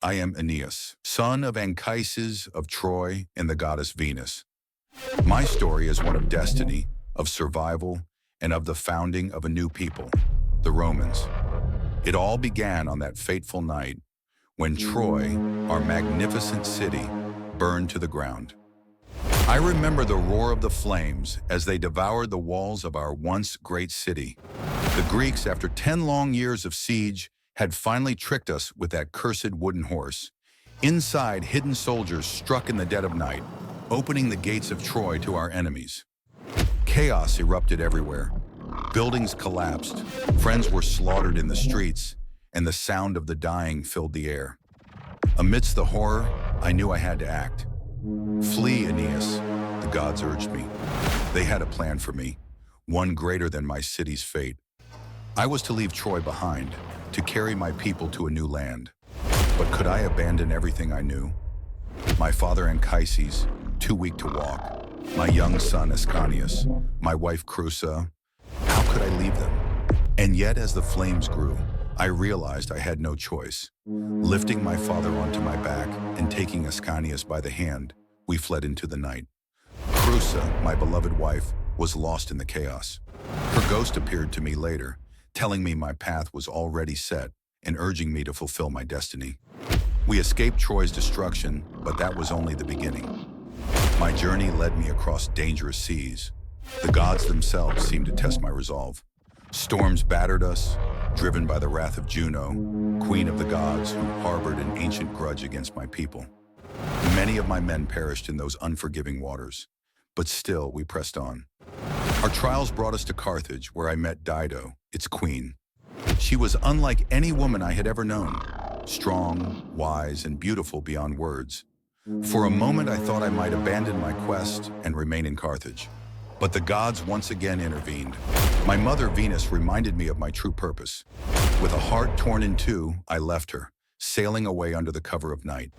I am Aeneas, son of Anchises of Troy and the goddess Venus. My story is one of destiny, of survival, and of the founding of a new people, the Romans. It all began on that fateful night when Troy, our magnificent city, burned to the ground. I remember the roar of the flames as they devoured the walls of our once great city. The Greeks, after 10 long years of siege, had finally tricked us with that cursed wooden horse. Inside, hidden soldiers struck in the dead of night, opening the gates of Troy to our enemies. Chaos erupted everywhere. Buildings collapsed, friends were slaughtered in the streets, and the sound of the dying filled the air. Amidst the horror, I knew I had to act. Flee, Aeneas, the gods urged me. They had a plan for me, one greater than my city's fate. I was to leave Troy behind, to carry my people to a new land. But could I abandon everything I knew? My father Anchises, too weak to walk, my young son Ascanius, my wife Creusa, how could I leave them? And yet as the flames grew, I realized I had no choice. Lifting my father onto my back and taking Ascanius by the hand, we fled into the night. Creusa, my beloved wife, was lost in the chaos. Her ghost appeared to me later, telling me my path was already set and urging me to fulfill my destiny. We escaped Troy's destruction, but that was only the beginning. My journey led me across dangerous seas. The gods themselves seemed to test my resolve. Storms battered us, driven by the wrath of Juno, queen of the gods who harbored an ancient grudge against my people. Many of my men perished in those unforgiving waters, but still we pressed on. Our trials brought us to Carthage, where I met Dido, its queen. She was unlike any woman I had ever known, strong, wise, and beautiful beyond words. For a moment I thought I might abandon my quest and remain in Carthage. But the gods once again intervened. My mother Venus reminded me of my true purpose. With a heart torn in two, I left her, sailing away under the cover of night.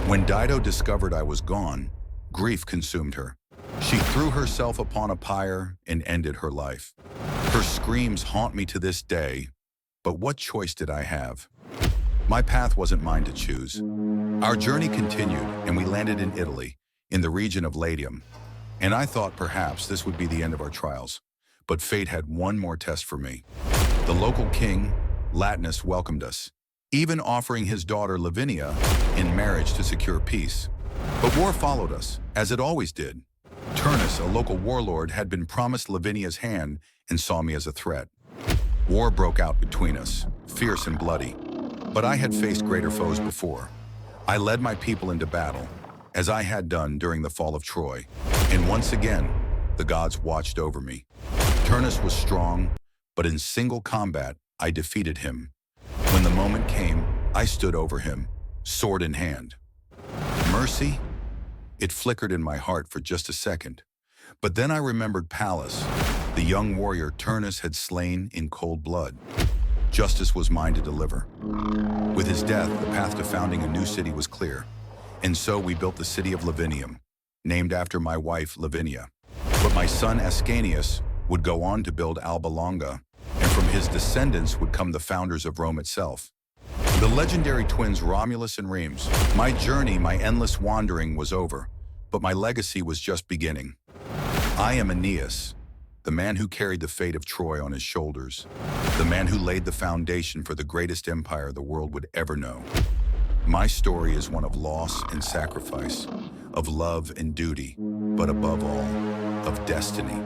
When Dido discovered I was gone, grief consumed her. She threw herself upon a pyre and ended her life. Her screams haunt me to this day, but what choice did I have? My path wasn't mine to choose. Our journey continued, and we landed in Italy, in the region of Latium. And I thought perhaps this would be the end of our trials. But fate had one more test for me. The local king, Latinus, welcomed us, even offering his daughter Lavinia in marriage to secure peace. But war followed us, as it always did. Turnus, a local warlord, had been promised Lavinia's hand and saw me as a threat. War broke out between us, fierce and bloody. But I had faced greater foes before. I led my people into battle, as I had done during the fall of Troy. And once again, the gods watched over me. Turnus was strong, but in single combat, I defeated him. When the moment came, I stood over him, sword in hand. Mercy? It flickered in my heart for just a second. But then I remembered Pallas, the young warrior Turnus had slain in cold blood. Justice was mine to deliver. With his death, the path to founding a new city was clear. And so we built the city of Lavinium, named after my wife Lavinia. But my son Ascanius would go on to build Alba Longa, and from his descendants would come the founders of Rome itself. The legendary twins Romulus and Remus. My journey, my endless wandering was over, but my legacy was just beginning. I am Aeneas, the man who carried the fate of Troy on his shoulders, the man who laid the foundation for the greatest empire the world would ever know. My story is one of loss and sacrifice, of love and duty, but above all, of destiny.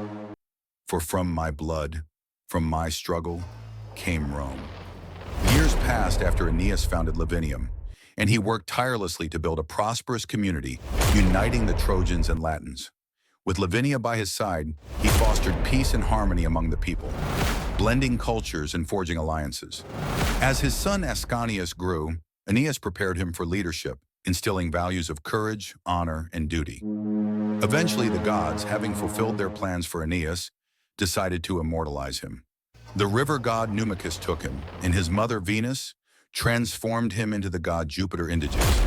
For from my blood, from my struggle, came Rome. Years passed after Aeneas founded Lavinium, and he worked tirelessly to build a prosperous community, uniting the Trojans and Latins. With Lavinia by his side, he fostered peace and harmony among the people, blending cultures and forging alliances. As his son Ascanius grew, Aeneas prepared him for leadership, instilling values of courage, honor, and duty. Eventually, the gods, having fulfilled their plans for Aeneas, decided to immortalize him. The river god Numicus took him, and his mother Venus transformed him into the god Jupiter Indiges.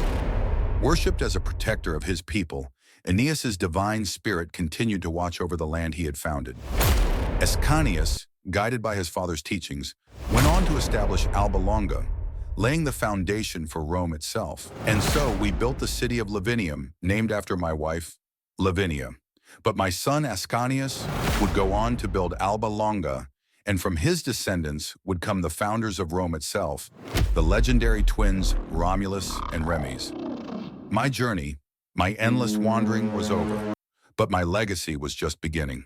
Worshipped as a protector of his people, Aeneas's divine spirit continued to watch over the land he had founded. Ascanius, guided by his father's teachings, went on to establish Alba Longa, laying the foundation for Rome itself. And so we built the city of Lavinium, named after my wife, Lavinia. But my son Ascanius would go on to build Alba Longa, and from his descendants would come the founders of Rome itself, the legendary twins Romulus and Remus. My journey, my endless wandering was over, but my legacy was just beginning.